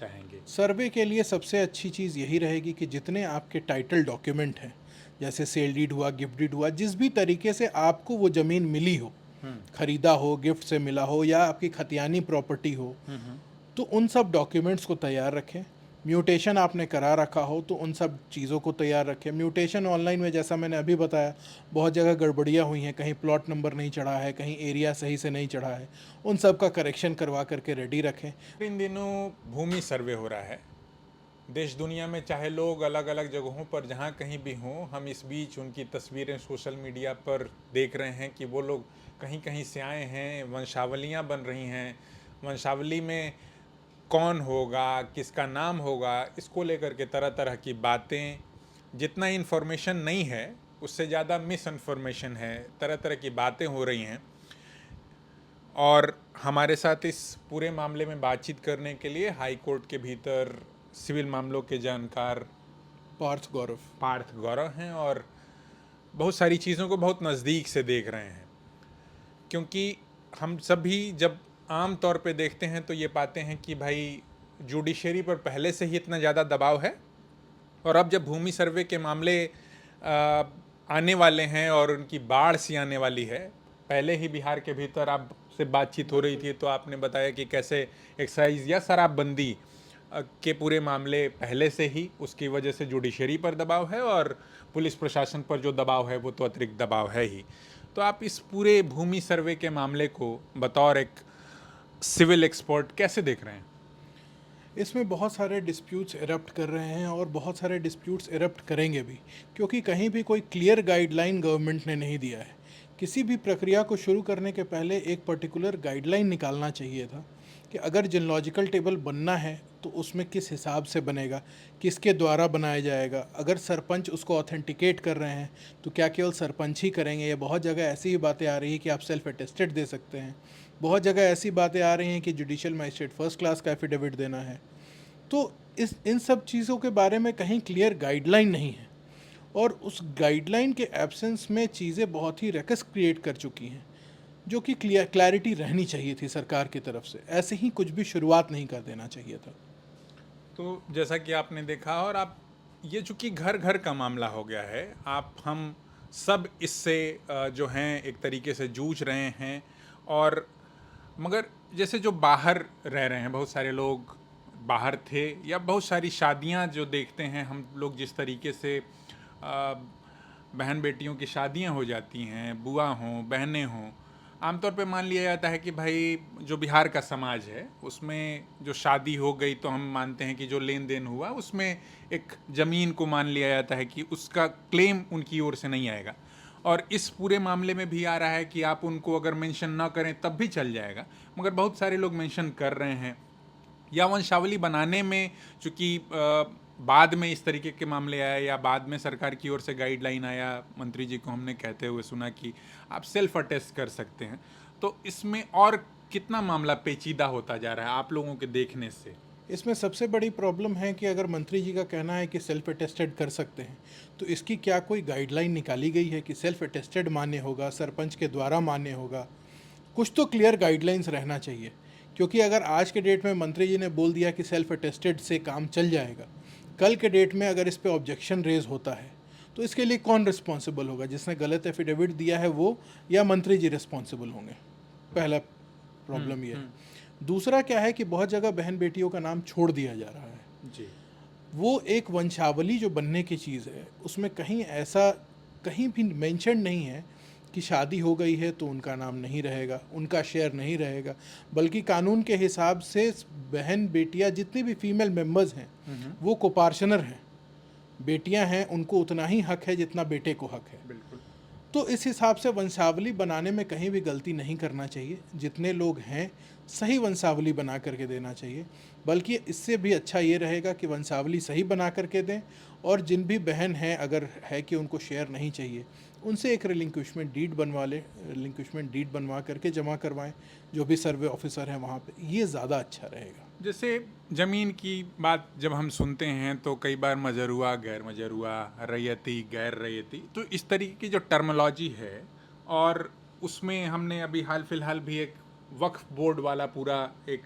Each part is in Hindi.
चाहेंगे? सर्वे के लिए सबसे अच्छी चीज़ यही रहेगी कि जितने आपके टाइटल डॉक्यूमेंट हैं, जैसे सेल डीड हुआ, गिफ्ट डीड हुआ, जिस भी तरीके से आपको वो ज़मीन मिली हो, खरीदा हो, गिफ्ट से मिला हो या आपकी खतियानी प्रॉपर्टी हो, तो उन सब डॉक्यूमेंट्स को तैयार रखें। म्यूटेशन आपने करा रखा हो तो उन सब चीज़ों को तैयार रखें। म्यूटेशन ऑनलाइन में जैसा मैंने अभी बताया, बहुत जगह गड़बड़ियाँ हुई हैं, कहीं प्लॉट नंबर नहीं चढ़ा है, कहीं एरिया सही से नहीं चढ़ा है, उन सब का करेक्शन करवा करके रेडी रखें। इन दिनों भूमि सर्वे हो रहा है देश दुनिया में, चाहे लोग अलग अलग जगहों पर जहाँ कहीं भी हों। हम इस बीच उनकी तस्वीरें सोशल मीडिया पर देख रहे हैं कि वो लोग कहीं कहीं से आए हैं, वंशावलियाँ बन रही हैं। वंशावली में कौन होगा, किसका नाम होगा, इसको लेकर के तरह तरह की बातें। जितना इन्फॉर्मेशन नहीं है उससे ज़्यादा मिस इन्फॉर्मेशन है, तरह तरह की बातें हो रही हैं। और हमारे साथ इस पूरे मामले में बातचीत करने के लिए हाई कोर्ट के भीतर सिविल मामलों के जानकार पार्थ गौरव। पार्थ गौरव हैं और बहुत सारी चीज़ों को बहुत नज़दीक से देख रहे हैं। क्योंकि हम सभी जब आम तौर पे देखते हैं तो ये पाते हैं कि भाई जुडिशरी पर पहले से ही इतना ज़्यादा दबाव है, और अब जब भूमि सर्वे के मामले आने वाले हैं और उनकी बाढ़ सी आने वाली है। पहले ही बिहार के भीतर आपसे बातचीत हो रही थी तो आपने बताया कि कैसे एक्साइज या शराबबंदी के पूरे मामले पहले से ही, उसकी वजह से जुडिशरी पर दबाव है और पुलिस प्रशासन पर जो दबाव है वो तो अतिरिक्त दबाव है ही। तो आप इस पूरे भूमि सर्वे के मामले को बतौर एक सिविल एक्सपर्ट कैसे देख रहे हैं? इसमें बहुत सारे डिस्प्यूट्स इरप्ट कर रहे हैं और बहुत सारे डिस्प्यूट्स इरप्ट करेंगे भी, क्योंकि कहीं भी कोई क्लियर गाइडलाइन गवर्नमेंट ने नहीं दिया है। किसी भी प्रक्रिया को शुरू करने के पहले एक पर्टिकुलर गाइडलाइन निकालना चाहिए था कि अगर जिनलॉजिकल टेबल बनना है तो उसमें किस हिसाब से बनेगा, किसके द्वारा बनाया जाएगा। अगर सरपंच उसको ऑथेंटिकेट कर रहे हैं तो क्या केवल सरपंच ही करेंगे, या बहुत जगह ऐसी ही बातें आ रही है कि आप सेल्फ अटेस्टेड दे सकते हैं। बहुत जगह ऐसी बातें आ रही हैं कि जुडिशियल मजिस्ट्रेट फर्स्ट क्लास का एफिडेविट देना है। तो इस इन सब चीज़ों के बारे में कहीं क्लियर गाइडलाइन नहीं है, और उस गाइडलाइन के एब्सेंस में चीज़ें बहुत ही रकस क्रिएट कर चुकी हैं, जो कि क्लैरिटी रहनी चाहिए थी सरकार की तरफ से। ऐसे ही कुछ भी शुरुआत नहीं कर देना चाहिए था। तो जैसा कि आपने देखा, और आप ये चूंकि घर घर का मामला हो गया है, आप हम सब इससे जो हैं एक तरीके से जूझ रहे हैं। और मगर जैसे जो बाहर रह रहे हैं, बहुत सारे लोग बाहर थे, या बहुत सारी शादियां जो देखते हैं हम लोग, जिस तरीके से बहन बेटियों की शादियां हो जाती हैं, बुआ हों बहनें हों, आमतौर पे मान लिया जाता है कि भाई जो बिहार का समाज है उसमें जो शादी हो गई तो हम मानते हैं कि जो लेन देन हुआ उसमें एक ज़मीन को मान लिया जाता है कि उसका क्लेम उनकी ओर से नहीं आएगा। और इस पूरे मामले में भी आ रहा है कि आप उनको अगर मेंशन ना करें तब भी चल जाएगा, मगर बहुत सारे लोग मेंशन कर रहे हैं। या वंशावली बनाने में चूँकि बाद में इस तरीके के मामले आए, या बाद में सरकार की ओर से गाइडलाइन आया, मंत्री जी को हमने कहते हुए सुना कि आप सेल्फ अटेस्ट कर सकते हैं। तो इसमें और कितना मामला पेचीदा होता जा रहा है आप लोगों के देखने से? इसमें सबसे बड़ी प्रॉब्लम है कि अगर मंत्री जी का कहना है कि सेल्फ अटेस्टेड कर सकते हैं, तो इसकी क्या कोई गाइडलाइन निकाली गई है कि सेल्फ अटेस्टेड मान्य होगा, सरपंच के द्वारा मान्य होगा? कुछ तो क्लियर गाइडलाइंस रहना चाहिए। क्योंकि अगर आज के डेट में मंत्री जी ने बोल दिया कि सेल्फ अटेस्टेड से काम चल जाएगा, कल के डेट में अगर इस पे ऑब्जेक्शन रेज होता है तो इसके लिए कौन रिस्पॉन्सिबल होगा? जिसने गलत एफिडेविट दिया है वो, या मंत्री जी रिस्पॉन्सिबल होंगे? पहला प्रॉब्लम ये है। दूसरा क्या है कि बहुत जगह बहन बेटियों का नाम छोड़ दिया जा रहा है। जी। वो एक वंशावली जो बनने की चीज़ है, उसमें कहीं ऐसा कहीं भी मेंशन नहीं है कि शादी हो गई है तो उनका नाम नहीं रहेगा, उनका शेयर नहीं रहेगा। बल्कि कानून के हिसाब से बहन बेटियां जितनी भी फीमेल मेंबर्स हैं वो कोपार्शनर हैं। बेटियां हैं, उनको उतना ही हक है जितना बेटे को हक है। बिल्कुल। तो इस हिसाब से वंशावली बनाने में कहीं भी गलती नहीं करना चाहिए। जितने लोग हैं सही वंशावली बना करके देना चाहिए। बल्कि इससे भी अच्छा ये रहेगा कि वंशावली सही बना करके दें, और जिन भी बहन हैं अगर है कि उनको शेयर नहीं चाहिए, उनसे एक रिलिंक्विशमेंट डीड बनवा लें, रिलिंक्विशमेंट डीड बनवा करके जमा करवाएं जो भी सर्वे ऑफिसर हैं वहाँ पे। ये ज़्यादा अच्छा रहेगा। जैसे ज़मीन की बात जब हम सुनते हैं तो कई बार मजरूआ, गैर मजरूआ, रैयती, गैर रैयती, तो इस तरीके की जो टर्मोलॉजी है, और उसमें हमने अभी हाल फिलहाल भी एक वक्फ बोर्ड वाला पूरा एक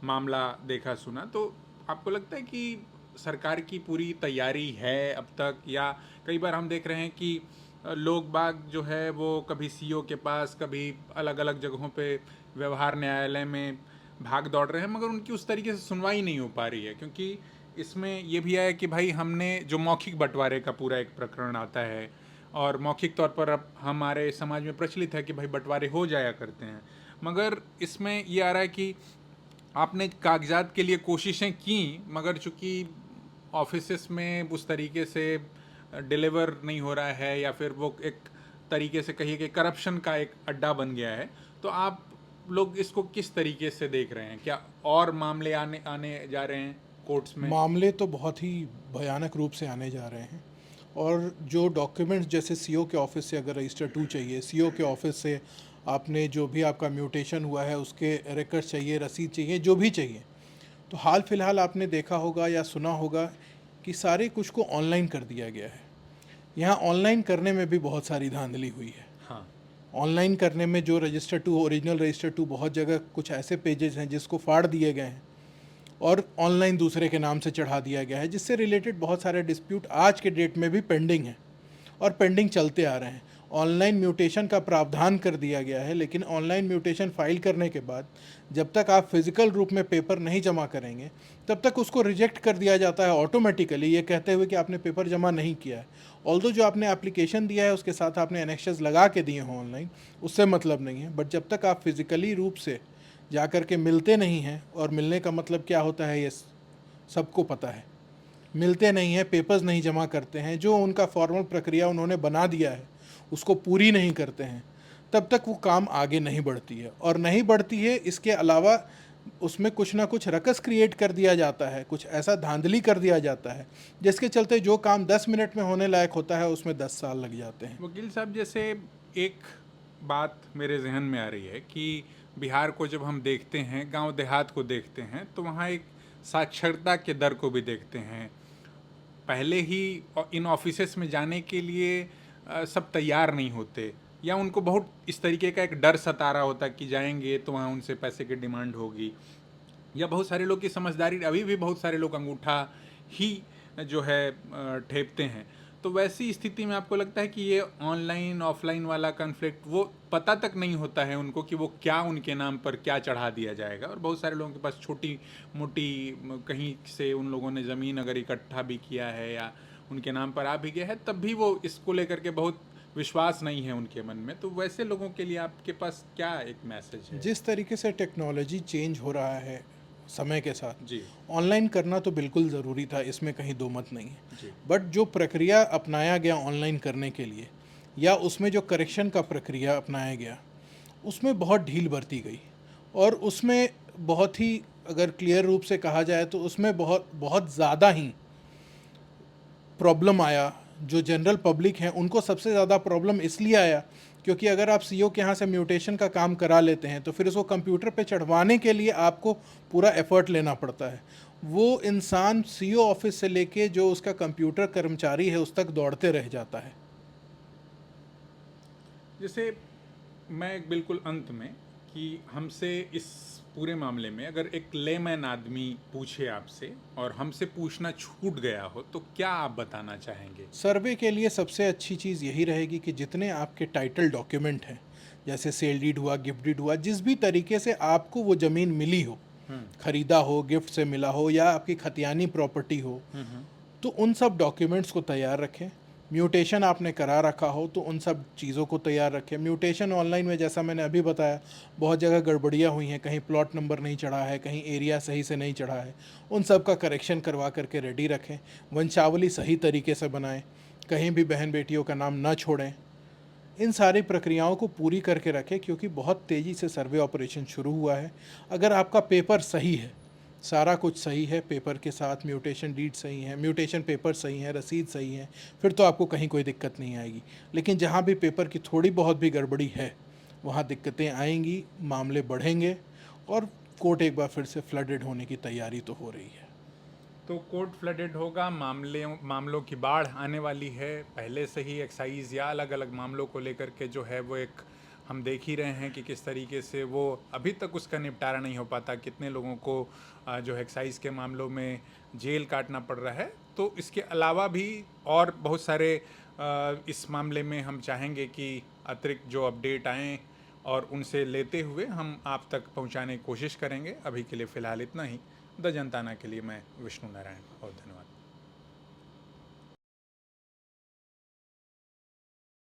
मामला देखा सुना। तो आपको लगता है कि सरकार की पूरी तैयारी है अब तक, या कई बार हम देख रहे हैं कि लोग बाग जो है वो कभी सीईओ के पास, कभी अलग अलग जगहों पे व्यवहार न्यायालय में भाग दौड़ रहे हैं, मगर उनकी उस तरीके से सुनवाई नहीं हो पा रही है, क्योंकि इसमें ये भी है कि भाई हमने जो मौखिक बंटवारे का पूरा एक प्रकरण आता है, और मौखिक तौर पर अब हमारे समाज में प्रचलित है कि भाई बंटवारे हो जाया करते हैं, मगर इसमें ये आ रहा है कि आपने कागजात के लिए कोशिशें की, मगर चूंकि ऑफिसेस में उस तरीके से डिलीवर नहीं हो रहा है, या फिर वो एक तरीके से कहिए कि करप्शन का एक अड्डा बन गया है, तो आप लोग इसको किस तरीके से देख रहे हैं? क्या और मामले आने आने जा रहे हैं कोर्ट्स में? मामले तो बहुत ही भयानक रूप से आने जा रहे हैं। और जो डॉक्यूमेंट्स जैसे सीओ के ऑफिस से अगर रजिस्टर 2 चाहिए, सीओ के ऑफिस से आपने जो भी आपका म्यूटेशन हुआ है उसके रिकॉर्ड चाहिए, रसीद चाहिए, जो भी चाहिए, तो हाल फिलहाल आपने देखा होगा या सुना होगा कि सारे कुछ को ऑनलाइन कर दिया गया है। यहाँ ऑनलाइन करने में भी बहुत सारी धांधली हुई है। हाँ। ऑनलाइन करने में जो रजिस्टर 2, ओरिजिनल रजिस्टर 2, बहुत जगह कुछ ऐसे पेजेस हैं जिसको फाड़ दिए गए हैं और ऑनलाइन दूसरे के नाम से चढ़ा दिया गया है, जिससे रिलेटेड बहुत सारे डिस्प्यूट आज के डेट में भी पेंडिंग हैं और पेंडिंग चलते आ रहे हैं। ऑनलाइन म्यूटेशन का प्रावधान कर दिया गया है, लेकिन ऑनलाइन म्यूटेशन फाइल करने के बाद जब तक आप फिजिकल रूप में पेपर नहीं जमा करेंगे तब तक उसको रिजेक्ट कर दिया जाता है ऑटोमेटिकली, ये कहते हुए कि आपने पेपर जमा नहीं किया है। ऑल्दो जो आपने एप्लीकेशन दिया है उसके साथ आपने एनेक्शंस लगा के दिए हों ऑनलाइन, उससे मतलब नहीं है। बट जब तक आप फिजिकली रूप से जा कर के मिलते नहीं हैं, और मिलने का मतलब क्या होता है ये सबको पता है, मिलते नहीं हैं, पेपर्स नहीं जमा करते हैं, जो उनका फॉर्मल प्रक्रिया उन्होंने बना दिया है उसको पूरी नहीं करते हैं, तब तक वो काम आगे नहीं बढ़ती है। और नहीं बढ़ती है, इसके अलावा उसमें कुछ ना कुछ रकस क्रिएट कर दिया जाता है, कुछ ऐसा धांधली कर दिया जाता है जिसके चलते जो काम 10 मिनट में होने लायक होता है उसमें 10 साल लग जाते हैं। वकील साहब, जैसे एक बात मेरे जहन में आ रही है कि बिहार को जब हम देखते हैं, गांव देहात को देखते हैं, तो वहाँ एक साक्षरता के दर को भी देखते हैं। पहले ही इन ऑफिसेस में जाने के लिए सब तैयार नहीं होते, या उनको बहुत इस तरीके का एक डर सता रहा होता कि जाएंगे तो वहाँ उनसे पैसे की डिमांड होगी, या बहुत सारे लोग की समझदारी, अभी भी बहुत सारे लोग अंगूठा ही जो है ठेपते हैं। तो वैसी स्थिति में आपको लगता है कि ये ऑनलाइन ऑफलाइन वाला कन्फ्लिक्ट, वो पता तक नहीं होता है उनको कि वो क्या उनके नाम पर क्या चढ़ा दिया जाएगा, और बहुत सारे लोगों के पास छोटी मोटी कहीं से उन लोगों ने ज़मीन अगर इकट्ठा भी किया है या उनके नाम पर आ भी गया है, तब भी वो इसको लेकर के बहुत विश्वास नहीं है उनके मन में। तो वैसे लोगों के लिए आपके पास क्या एक मैसेज है? जिस तरीके से टेक्नोलॉजी चेंज हो रहा है समय के साथ, जी ऑनलाइन करना तो बिल्कुल ज़रूरी था, इसमें कहीं दो मत नहीं है। जी। बट जो प्रक्रिया अपनाया गया ऑनलाइन करने के लिए, या उसमें जो करेक्शन का प्रक्रिया अपनाया गया, उसमें बहुत ढील बरती गई। और उसमें बहुत ही, अगर क्लियर रूप से कहा जाए तो उसमें बहुत बहुत ज़्यादा ही प्रॉब्लम आया। जो जनरल पब्लिक हैं उनको सबसे ज़्यादा प्रॉब्लम इसलिए आया क्योंकि अगर आप सीईओ के यहाँ से म्यूटेशन का काम करा लेते हैं तो फिर उसको कंप्यूटर पे चढ़वाने के लिए आपको पूरा एफर्ट लेना पड़ता है। वो इंसान सीईओ ऑफिस से लेके जो उसका कंप्यूटर कर्मचारी है उस तक दौड़ते रह जाता है। जैसे मैं एक बिल्कुल अंत में, कि हमसे इस पूरे मामले में अगर एक लेमैन आदमी पूछे आपसे, और हमसे पूछना छूट गया हो, तो क्या आप बताना चाहेंगे? सर्वे के लिए सबसे अच्छी चीज़ यही रहेगी कि जितने आपके टाइटल डॉक्यूमेंट हैं, जैसे सेल डीड हुआ, गिफ्ट डीड हुआ, जिस भी तरीके से आपको वो ज़मीन मिली हो, खरीदा हो, गिफ्ट से मिला हो, या आपकी खतियानी प्रॉपर्टी हो, तो उन सब डॉक्यूमेंट्स को तैयार रखें। म्यूटेशन आपने करा रखा हो तो उन सब चीज़ों को तैयार रखें। म्यूटेशन ऑनलाइन में जैसा मैंने अभी बताया, बहुत जगह गड़बड़ियाँ हुई हैं, कहीं प्लॉट नंबर नहीं चढ़ा है, कहीं एरिया सही से नहीं चढ़ा है, उन सब का करेक्शन करवा करके रेडी रखें। वंशावली सही तरीके से बनाएं, कहीं भी बहन बेटियों का नाम ना छोड़ें। इन सारी प्रक्रियाओं को पूरी करके रखें क्योंकि बहुत तेज़ी से सर्वे ऑपरेशन शुरू हुआ है। अगर आपका पेपर सही है, सारा कुछ सही है, पेपर के साथ म्यूटेशन डीड सही है, म्यूटेशन पेपर सही है, रसीद सही है, फिर तो आपको कहीं कोई दिक्कत नहीं आएगी। लेकिन जहाँ भी पेपर की थोड़ी बहुत भी गड़बड़ी है वहाँ दिक्कतें आएंगी, मामले बढ़ेंगे, और कोर्ट एक बार फिर से फ्लडेड होने की तैयारी तो हो रही है। तो कोर्ट फ्लडेड होगा, मामलों की बाढ़ आने वाली है। पहले से ही एक्साइज या अलग अलग मामलों को लेकर के जो है वो एक हम देख ही रहे हैं कि किस तरीके से वो अभी तक उसका निपटारा नहीं हो पाता, कितने लोगों को जो एक्साइज के मामलों में जेल काटना पड़ रहा है। तो इसके अलावा भी और बहुत सारे इस मामले में हम चाहेंगे कि अतिरिक्त जो अपडेट आएँ और उनसे लेते हुए हम आप तक पहुंचाने की कोशिश करेंगे। अभी के लिए फ़िलहाल इतना ही। द जनताना के लिए मैं विष्णु नारायण, और धन्यवाद।